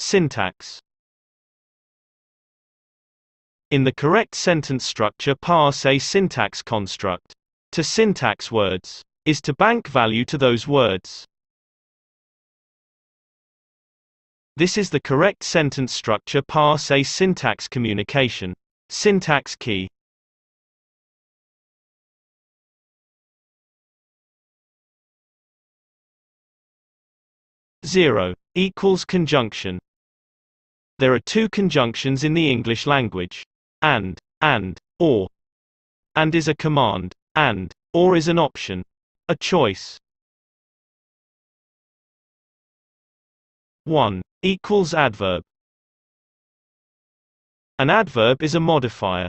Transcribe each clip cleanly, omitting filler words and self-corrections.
Syntax. In the correct sentence structure, parse a syntax construct. To syntax words is to bank value to those words. This is the correct sentence structure, parse a syntax communication. Syntax key. Zero equals conjunction. There are two conjunctions in the English language: and, or. And is a command, and, or is an option, a choice. 1 equals adverb. An adverb is a modifier.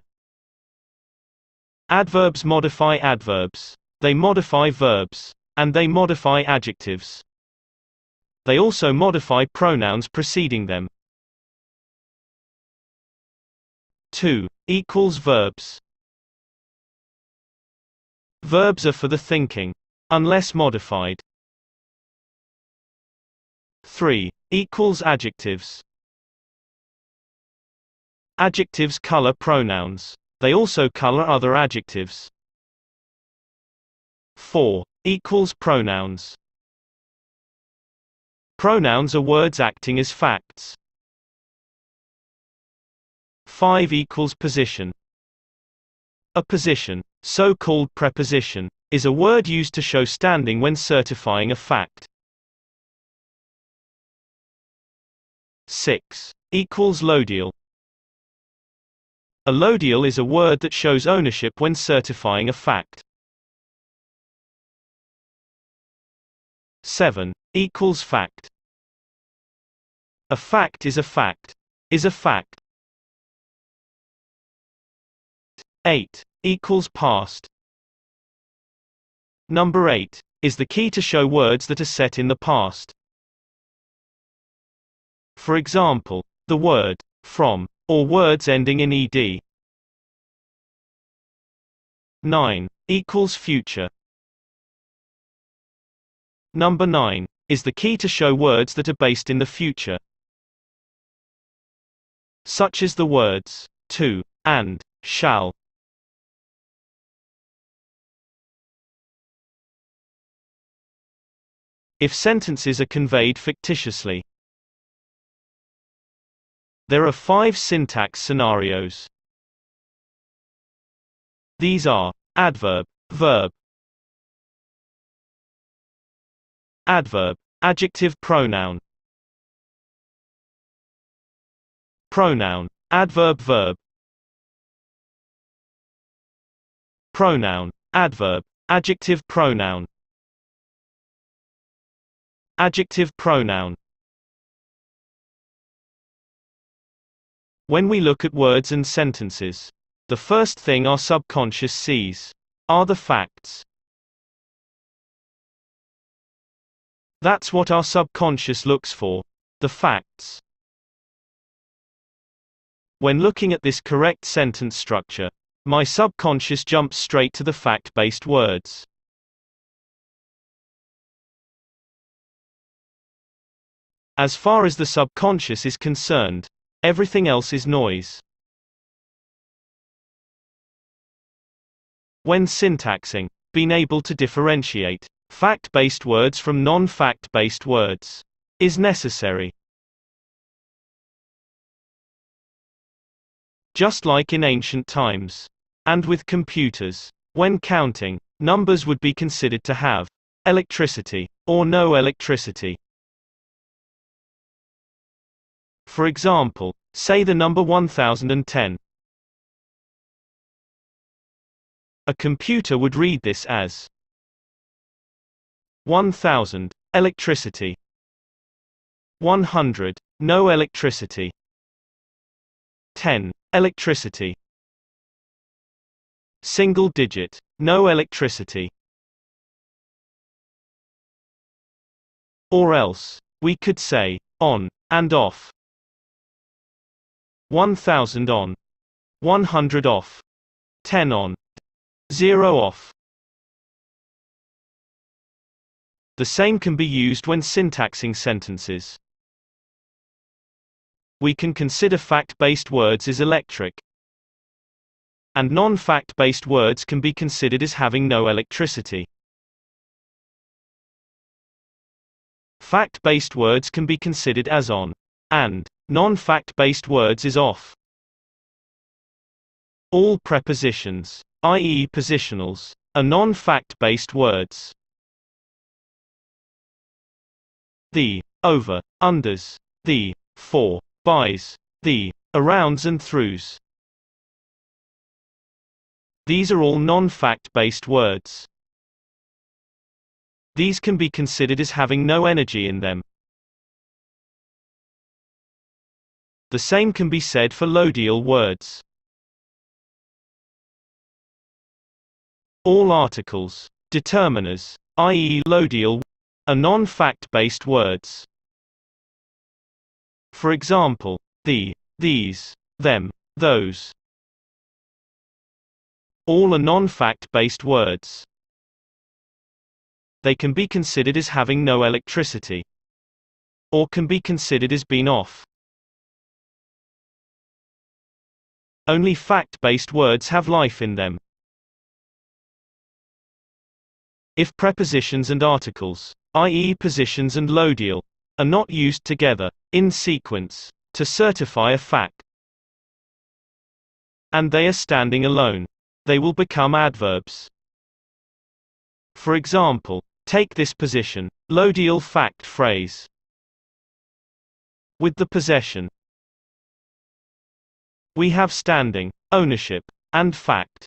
Adverbs modify adverbs. They modify verbs. And they modify adjectives. They also modify pronouns preceding them. 2 equals verbs. Verbs are for the thinking, unless modified. 3 equals adjectives. Adjectives color pronouns. They also color other adjectives. 4 equals pronouns. Pronouns are words acting as facts. 5 equals position. A position, so-called preposition, is a word used to show standing when certifying a fact. 6 equals loadial. A loadial is a word that shows ownership when certifying a fact. 7 equals fact. A fact is a fact. Is a fact. 8 equals past. Number 8 is the key to show words that are set in the past. For example, the word from, or words ending in ed. 9 equals future. Number 9 is the key to show words that are based in the future, such as the words to and shall. If sentences are conveyed fictitiously. There are 5 syntax scenarios. These are adverb, verb, adverb, adjective pronoun, pronoun, adverb verb, pronoun, adverb, adjective pronoun, adjective pronoun. When we look at words and sentences, the first thing our subconscious sees are the facts. That's what our subconscious looks for, the facts. When looking at this correct sentence structure, my subconscious jumps straight to the fact-based words. As far as the subconscious is concerned, everything else is noise. When syntaxing, being able to differentiate fact-based words from non-fact-based words is necessary. Just like in ancient times, and with computers, when counting, numbers would be considered to have electricity or no electricity. For example, say the number 1010. A computer would read this as 1000. Electricity. 100. No electricity. 10. Electricity. Single digit. No electricity. Or else, we could say, on, and off. 1000 on. 100 off. 10 on. 0 off. The same can be used when syntaxing sentences. We can consider fact-based words as electric, and non-fact-based words can be considered as having no electricity. Fact-based words can be considered as on, and non-fact-based words as off. All prepositions, i.e. positionals, are non-fact-based words. The over, unders, the for, bys, the arounds and throughs. These are all non-fact-based words. These can be considered as having no energy in them. The same can be said for loadial words. All articles, determiners, i.e. loadial, are non-fact-based words. For example, the, these, them, those. All are non-fact-based words. They can be considered as having no electricity, or can be considered as being off. Only fact-based words have life in them. If prepositions and articles, i.e. positions and loadial, are not used together, in sequence, to certify a fact, and they are standing alone, they will become adverbs. For example, take this position, loadial fact phrase. With the possession, we have standing, ownership, and fact.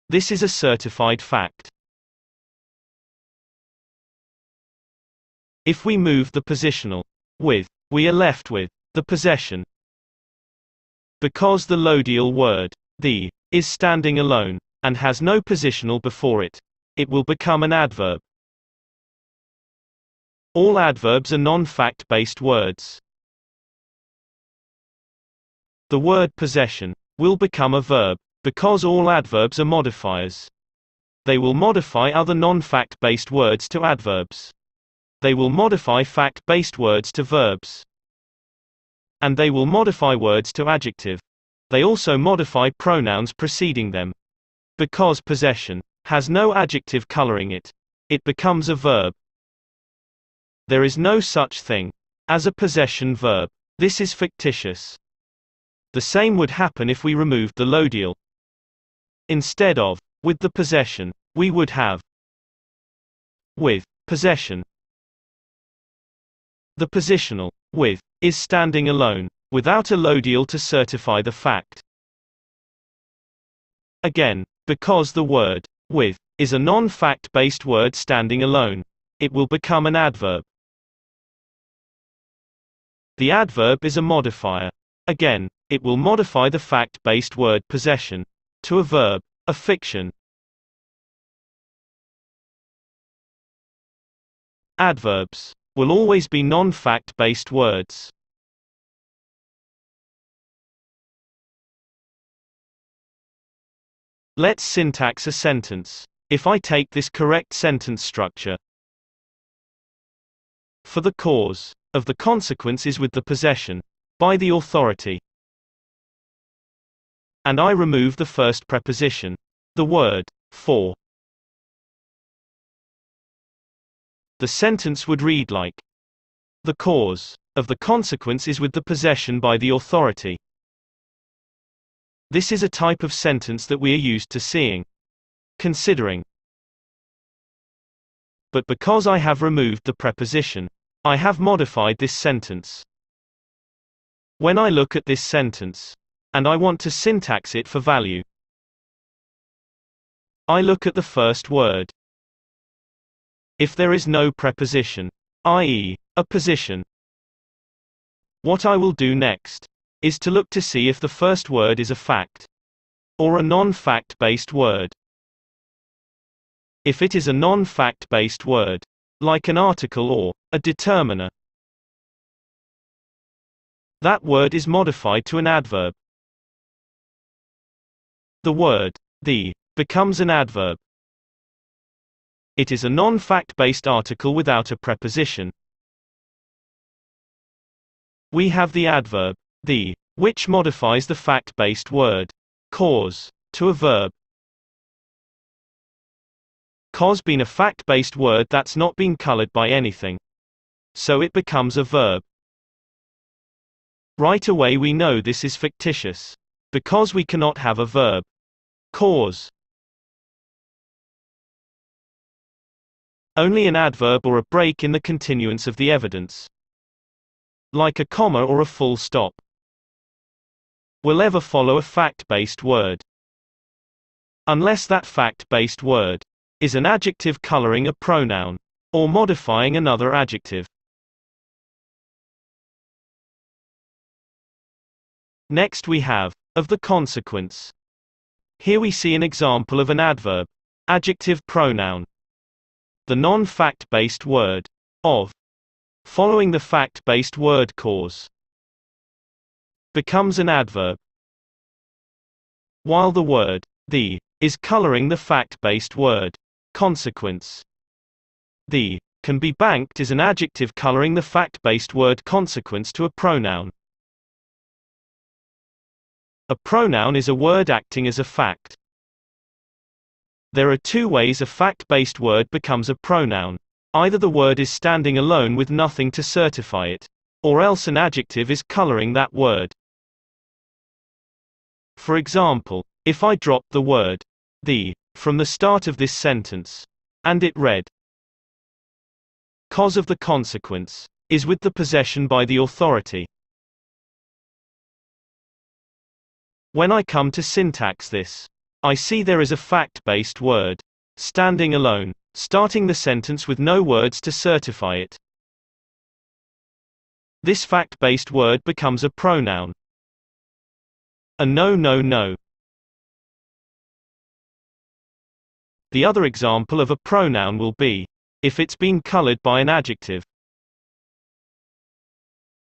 This is a certified fact. If we move the positional with, we are left with the possession. Because the loadial word, the, is standing alone, and has no positional before it, it will become an adverb. All adverbs are non-fact-based words. The word possession will become a verb, because all adverbs are modifiers. They will modify other non-fact-based words to adverbs. They will modify fact-based words to verbs. And they will modify words to adjective. They also modify pronouns preceding them. Because possession has no adjective coloring it, it becomes a verb. There is no such thing as a possession verb. This is fictitious. The same would happen if we removed the loadial. Instead of with the possession, we would have with possession. The positional with is standing alone, without a loadial to certify the fact. Again, because the word with is a non-fact-based word standing alone, it will become an adverb. The adverb is a modifier. Again, it will modify the fact-based word possession to a verb, a fiction. Adverbs will always be non-fact-based words. Let's syntax a sentence. If I take this correct sentence structure, for the cause of the consequence is with the possession, by the authority, and I remove the first preposition, the word for, the sentence would read like, the cause of the consequence is with the possession by the authority. This is a type of sentence that we are used to seeing, considering. But because I have removed the preposition, I have modified this sentence. When I look at this sentence, and I want to syntax it for value, I look at the first word. if there is no preposition, i.e., a position. What I will do next is to look to see if the first word is a fact or a non-fact based word. If it is a non-fact based word, like an article or a determiner, that word is modified to an adverb. The word the becomes an adverb. It is a non-fact based article without a preposition. We have the adverb the, which modifies the fact-based word cause to a verb. Cause being a fact-based word that's not been colored by anything, so it becomes a verb. Right away we know this is fictitious, because we cannot have a verb cause. Only an adverb or a break in the continuance of the evidence, like a comma or a full stop, will ever follow a fact-based word, unless that fact-based word is an adjective coloring a pronoun, or modifying another adjective. Next we have of the consequence. Here we see an example of an adverb, adjective pronoun. The non-fact based word of, following the fact-based word cause, becomes an adverb, while the word the is coloring the fact-based word consequence. The can be banked is an adjective coloring the fact-based word consequence to a pronoun. A pronoun is a word acting as a fact. There are two ways a fact-based word becomes a pronoun. Either the word is standing alone with nothing to certify it, or else an adjective is coloring that word. For example, if I drop the word the from the start of this sentence, and it read, cause of the consequence is with the possession by the authority. When I come to syntax this, I see there is a fact-based word standing alone, starting the sentence with no words to certify it. This fact-based word becomes a pronoun. A no, no, no. The other example of a pronoun will be if it's been colored by an adjective.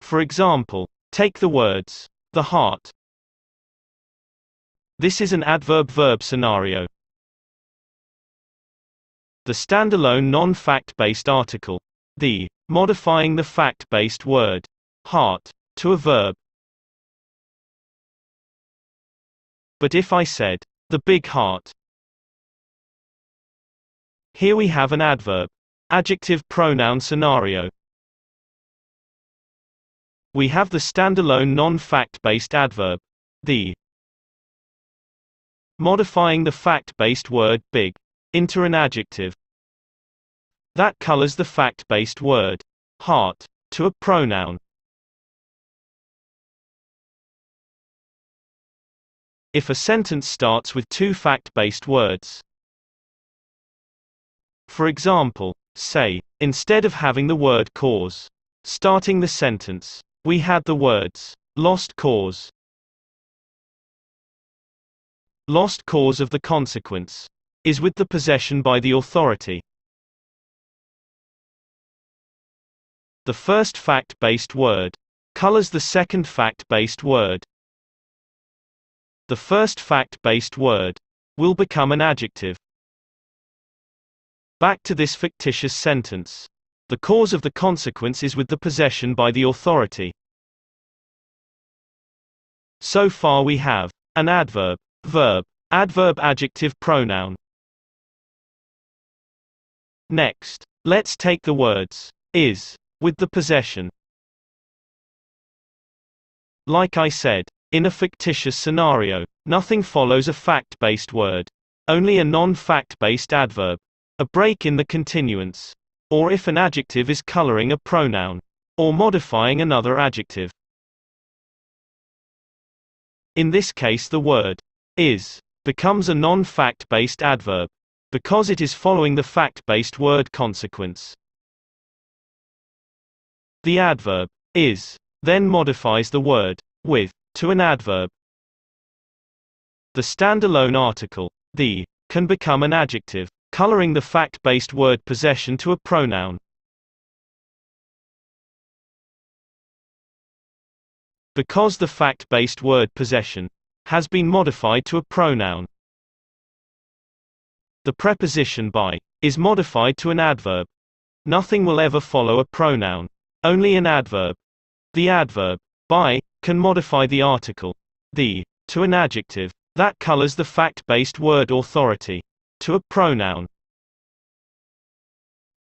For example, take the words the heart. This is an adverb-verb scenario. The standalone non-fact-based article the modifying the fact-based word heart to a verb. But if I said the big heart, here we have an adverb, adjective pronoun scenario. We have the standalone non-fact-based adverb the modifying the fact-based word big into an adjective that colors the fact-based word heart to a pronoun. If a sentence starts with two fact-based words, for example, say, instead of having the word cause starting the sentence, we had the words lost cause. Lost cause of the consequence is with the possession by the authority. The first fact-based word colors the second fact-based word. The first fact-based word will become an adjective. Back to this fictitious sentence. The cause of the consequence is with the possession by the authority. So far we have an adverb, verb, adverb, adjective, pronoun. Next, let's take the words is with the possession. Like I said, in a fictitious scenario, nothing follows a fact-based word, only a non-fact-based adverb, a break in the continuance, or if an adjective is coloring a pronoun, or modifying another adjective. In this case the word is becomes a non-fact-based adverb. because it is following the fact-based word consequence. The adverb is then modifies the word with to an adverb. The standalone article the can become an adjective, coloring the fact-based word possession to a pronoun. Because the fact-based word possession has been modified to a pronoun, the preposition by is modified to an adverb. Nothing will ever follow a pronoun, only an adverb. The adverb by can modify the article the to an adjective that colors the fact-based word authority to a pronoun.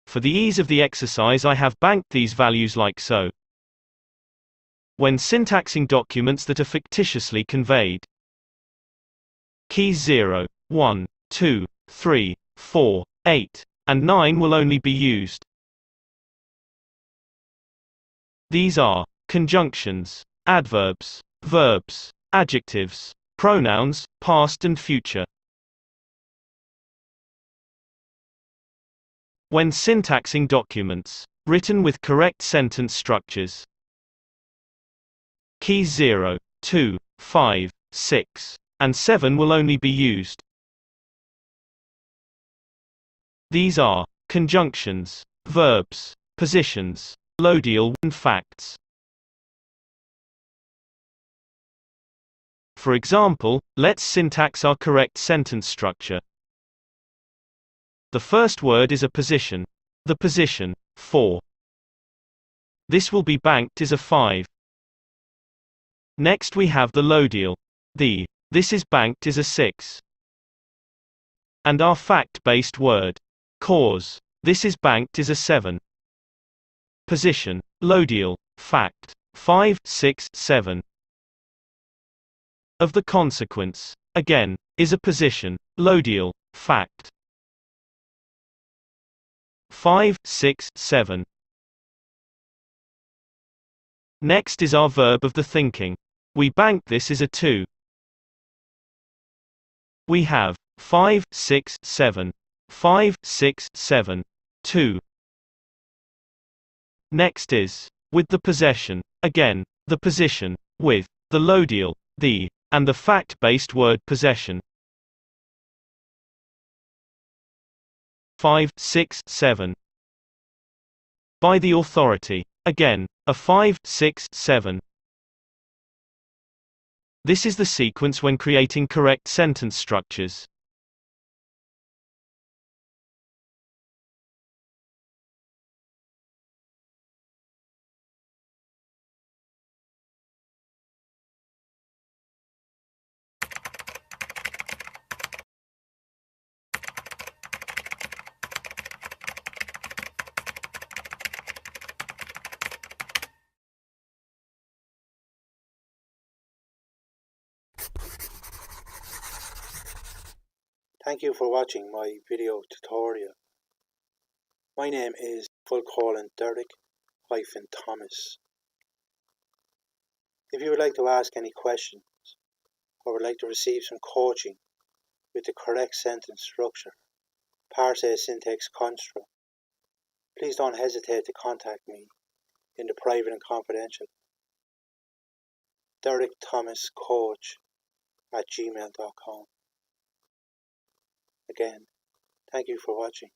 For the ease of the exercise, I have banked these values like so. When syntaxing documents that are fictitiously conveyed, keys 0, 1, 2, 3, 4, 8, and 9 will only be used. These are conjunctions, adverbs, verbs, adjectives, pronouns, past and future. When syntaxing documents written with correct sentence structures, keys 0, 2, 5, 6, and 7 will only be used. These are conjunctions, verbs, positions, loadial, and facts. For example, let's syntax our correct sentence structure. The first word is a position. The position, 4. This will be banked as a 5. Next we have the loadial. This is banked as a 6. And our fact-based word, cause. This is banked as a 7. Position, loadial, fact, 5, 6, 7. Of the consequence, again, is a position, loadial, fact. 5, 6, 7. Next is our verb of the thinking. We bank this as a 2. We have 5, 6, 7. 5, 6, 7. 2. Next is with the possession. Again, the position, with the loadial, and the fact-based word possession. 5, 6, 7. By the authority. Again, a 5, 6, 7. This is the sequence when creating correct sentence structures. Thank you for watching my video tutorial. My name is Derek-Thomas. If you would like to ask any questions or would like to receive some coaching with the correct sentence structure, parse-syntax construct, please don't hesitate to contact me in the private and confidential DerekThomasCoach@gmail.com. Again, thank you for watching.